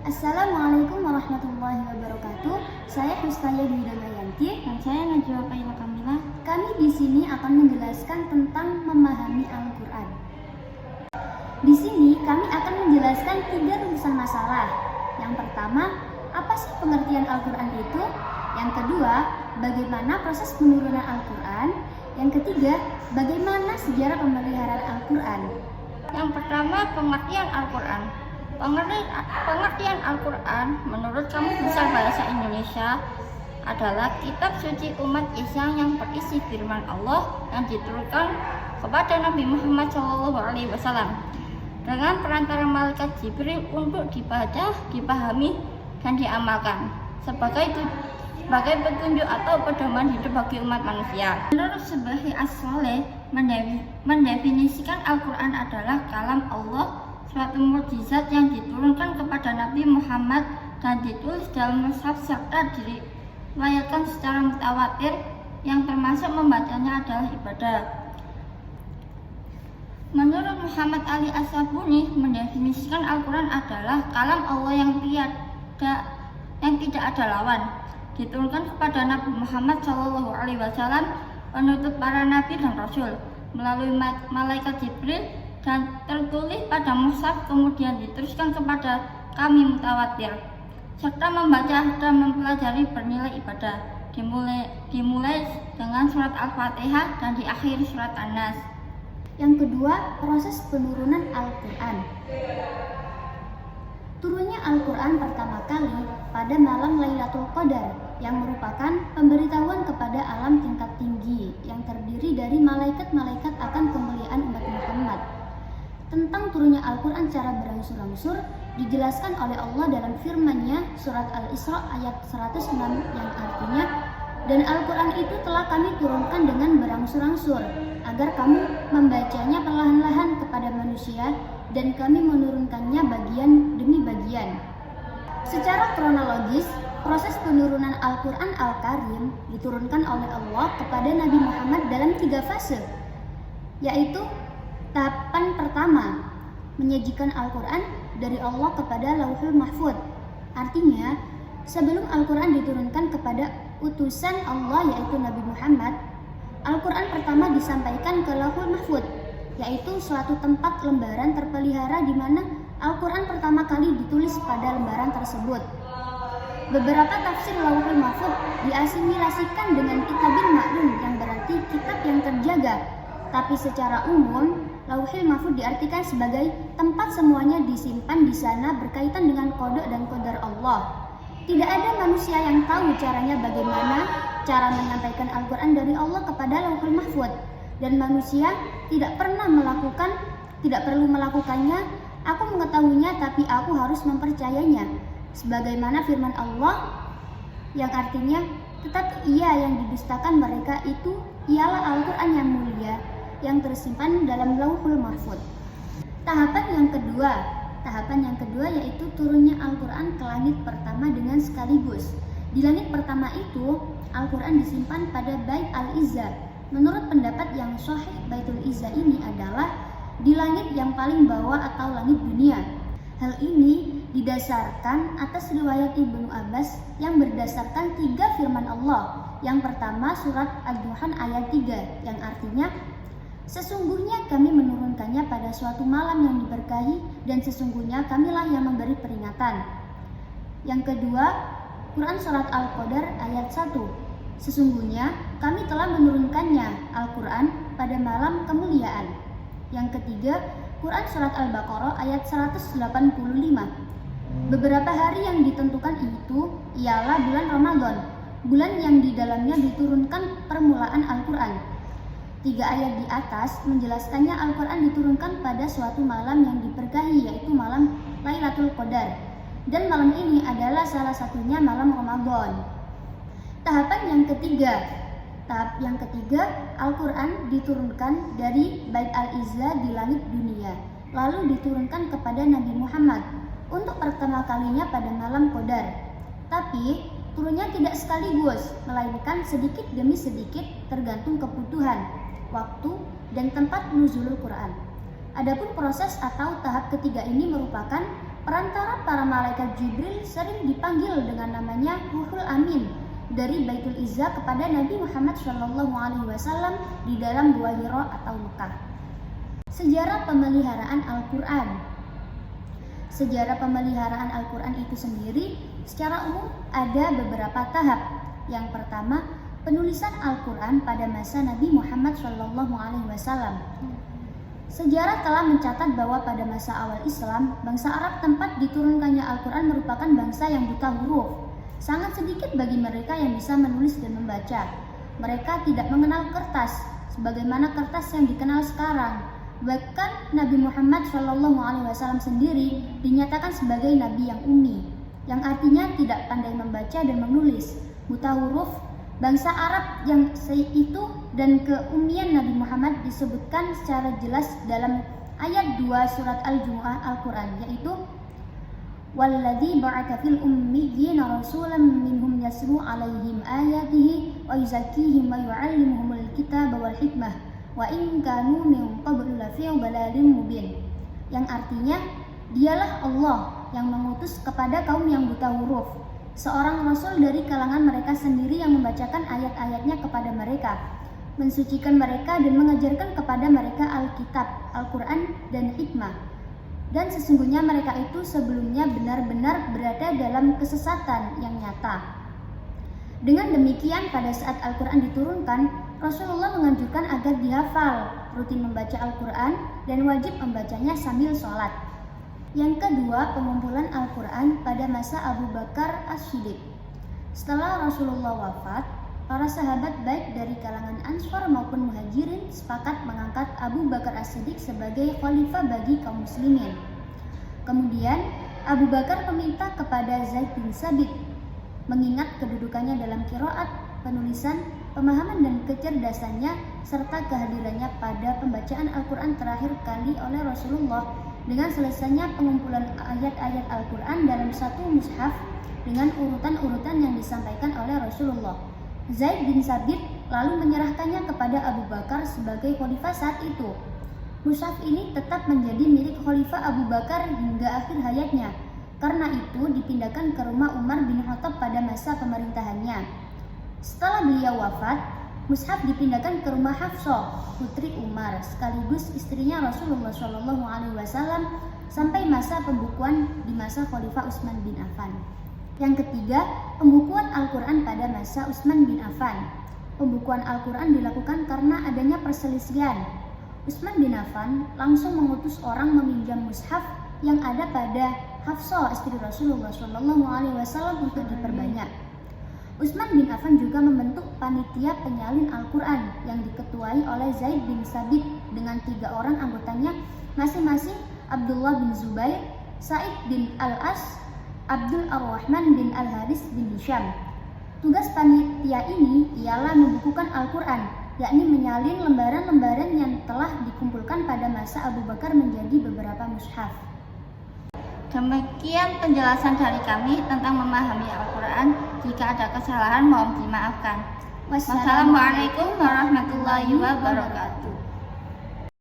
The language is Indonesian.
Assalamualaikum warahmatullahi wabarakatuh. Saya Husnaya Dwi Damayanti Dan saya Najwa Kaila Kamila. Kami di sini akan menjelaskan tentang memahami Al-Quran. Di sini kami akan menjelaskan 3 rumusan masalah. Yang pertama, apa sih pengertian Al-Quran itu? Yang kedua, bagaimana proses penurunan Al-Quran? Yang ketiga, bagaimana sejarah pemeliharaan Al-Quran? Yang pertama, pengertian Al-Quran. Pengertian Al-Quran menurut Kamus Besar Bahasa Indonesia adalah kitab suci umat Islam yang berisi firman Allah yang diturunkan kepada Nabi Muhammad SAW dengan perantara malaikat Jibril untuk dibaca, dipahami, dan diamalkan sebagai petunjuk atau pedoman hidup bagi umat manusia. Menurut Subaihi As-Sholeh mendefinisikan Al-Quran adalah kalam Allah, suatu mukjizat yang diturunkan kepada Nabi Muhammad dan ditulis dalam mushaf serta diriwayatkan secara mutawatir yang termasuk membacanya adalah ibadah. Menurut Muhammad Ali As-Sabuni mendefinisikan Al-Quran adalah kalam Allah yang tidak ada lawan, diturunkan kepada Nabi Muhammad SAW, penutup para nabi dan rasul, melalui malaikat Jibril dan tertulis pada mushaf, kemudian diteruskan kepada kami mutawatir, serta membaca dan mempelajari bernilai ibadah, dimulai dengan surat Al-Fatihah dan diakhiri surat An-Nas. Yang kedua, proses penurunan Al-Quran. Turunnya Al-Quran pertama kali pada malam Lailatul Qadar yang merupakan pemberitahuan kepada alam tingkat tinggi yang terdiri dari malaikat-malaikat akan kemuliaan umat Muhammad. Tentang turunnya Al-Quran secara berangsur-angsur dijelaskan oleh Allah dalam firman-Nya surat Al-Isra ayat 106 yang artinya, dan Al-Quran itu telah kami turunkan dengan berangsur-angsur agar kamu membacanya perlahan-lahan kepada manusia, dan kami menurunkannya bagian demi bagian. Secara kronologis, proses penurunan Al-Quran Al-Karim diturunkan oleh Allah kepada Nabi Muhammad dalam 3 fase, yaitu tahapan pertama, menyajikan Al-Quran dari Allah kepada Lauhul Mahfuz. Artinya, sebelum Al-Quran diturunkan kepada utusan Allah yaitu Nabi Muhammad, Al-Quran pertama disampaikan ke Lauhul Mahfuz, yaitu suatu tempat lembaran terpelihara di mana Al-Quran pertama kali ditulis pada lembaran tersebut. Beberapa tafsir Lauhul Mahfuz diasimilasikan dengan Kitabul Ma'lum yang berarti kitab yang terjaga, tapi secara umum Lauhul Mahfuz diartikan sebagai tempat semuanya disimpan di sana berkaitan dengan qada dan qadar Allah. Tidak ada manusia yang tahu caranya bagaimana cara menyampaikan Al-Quran dari Allah kepada Lauhul Mahfuz, dan manusia tidak perlu melakukannya. Aku mengetahuinya, tapi aku harus mempercayainya. Sebagaimana firman Allah yang artinya, tetapi ia yang didustakan mereka itu ialah Al-Quran yang mulia yang tersimpan dalam Lauhul Mahfuz. Tahapan yang kedua yaitu turunnya Al-Quran ke langit pertama dengan sekaligus. Di langit pertama itu, Al-Quran disimpan pada Bait Al-Izzah. Menurut pendapat yang sahih, Baitul Izzah ini adalah di langit yang paling bawah atau langit dunia. Hal ini didasarkan atas riwayat Ibnu Abbas yang berdasarkan 3 firman Allah. Yang pertama surat Ad-Duhan ayat 3 yang artinya, sesungguhnya kami menurunkannya pada suatu malam yang diberkahi, dan sesungguhnya kamilah yang memberi peringatan. Yang kedua, Quran surat Al-Qadar ayat 1. Sesungguhnya kami telah menurunkannya Al-Quran pada malam kemuliaan. Yang ketiga, Quran surat Al-Baqarah ayat 185. Beberapa hari yang ditentukan itu ialah bulan Ramadan, bulan yang di dalamnya diturunkan permulaan Al-Quran. 3 ayat di atas menjelaskannya Al-Quran diturunkan pada suatu malam yang diberkahi, yaitu malam Lailatul Qadar, dan malam ini adalah salah satunya malam Ramadan. Tahap yang ketiga, Al-Quran diturunkan dari Bait Al-Izzah di langit dunia, lalu diturunkan kepada Nabi Muhammad untuk pertama kalinya pada malam Qadar. Tapi turunnya tidak sekaligus, melainkan sedikit demi sedikit tergantung kebutuhan, waktu, dan tempat nuzulul Quran. Adapun proses atau tahap ketiga ini merupakan perantara para malaikat Jibril sering dipanggil dengan namanya Ruhul Amin dari Baitul Izzah kepada Nabi Muhammad SAW di dalam Gua Hira atau Mekah. Sejarah pemeliharaan Al-Quran. Sejarah pemeliharaan Al-Quran itu sendiri secara umum ada beberapa tahap. Yang pertama, penulisan Al-Quran pada masa Nabi Muhammad SAW. Sejarah telah mencatat bahwa pada masa awal Islam, bangsa Arab tempat diturunkannya Al-Quran merupakan bangsa yang buta huruf. Sangat sedikit bagi mereka yang bisa menulis dan membaca. Mereka tidak mengenal kertas, sebagaimana kertas yang dikenal sekarang. Bahkan Nabi Muhammad SAW sendiri dinyatakan sebagai Nabi yang ummi, yang artinya tidak pandai membaca dan menulis, buta huruf. Bangsa Arab yang itu dan keummian Nabi Muhammad disebutkan secara jelas dalam ayat 2 surat Al-Jumu'ah Al-Quran, yaitu Walladzi ba'atha fil ummiyina rasulan minhum yaslu 'alaihim ayatihi wa yuzakkihim wa yu'allimuhumul kitaba wal hikmah wa in kanu min qablu lafi dhalalin mubin. Yang artinya, dialah Allah yang mengutus kepada kaum yang buta huruf seorang rasul dari kalangan mereka sendiri yang membacakan ayat-ayatnya kepada mereka, mensucikan mereka dan mengajarkan kepada mereka Alkitab, Al-Quran dan hikmah. Dan sesungguhnya mereka itu sebelumnya benar-benar berada dalam kesesatan yang nyata. Dengan demikian, pada saat Al-Quran diturunkan, Rasulullah menganjurkan agar dihafal, rutin membaca Al-Quran, dan wajib membacanya sambil sholat. Yang kedua, pengumpulan Al-Quran pada masa Abu Bakar As-Siddiq. Setelah Rasulullah wafat, para sahabat baik dari kalangan Ansar maupun Muhajirin sepakat mengangkat Abu Bakar As-Siddiq sebagai khalifah bagi kaum muslimin. Kemudian, Abu Bakar meminta kepada Zaid bin Sabit, mengingat kedudukannya dalam qiraat, penulisan, pemahaman dan kecerdasannya, serta kehadirannya pada pembacaan Al-Quran terakhir kali oleh Rasulullah, dengan selesainya pengumpulan ayat-ayat Al-Quran dalam satu mushaf dengan urutan-urutan yang disampaikan oleh Rasulullah. Zaid bin Sabit lalu menyerahkannya kepada Abu Bakar sebagai khalifah saat itu. Mushaf ini tetap menjadi milik khalifah Abu Bakar hingga akhir hayatnya. Karena itu dipindahkan ke rumah Umar bin Khattab pada masa pemerintahannya. Setelah beliau wafat, mushaf dipindahkan ke rumah Hafsah, putri Umar, sekaligus istrinya Rasulullah SAW sampai masa pembukuan di masa Khalifah Utsman bin Affan. Yang ketiga, pembukuan Al-Quran pada masa Utsman bin Affan. Pembukuan Al-Quran dilakukan karena adanya perselisihan. Utsman bin Affan langsung mengutus orang meminjam mushaf yang ada pada Hafsah, istri Rasulullah SAW untuk diperbanyak. Utsman bin Affan juga membentuk panitia penyalin Al-Quran yang diketuai oleh Zaid bin Sabit dengan 3 orang anggotanya, masing-masing Abdullah bin Zubair, Sa'id bin Al-As, Abdul Ar-Rahman bin Al-Haris bin Hisham. Tugas panitia ini ialah membukukan Al-Quran, yakni menyalin lembaran-lembaran yang telah dikumpulkan pada masa Abu Bakar menjadi beberapa mushaf. Demikian penjelasan dari kami tentang memahami Al-Quran. Jika ada kesalahan mohon dimaafkan. Wassalamualaikum warahmatullahi wabarakatuh.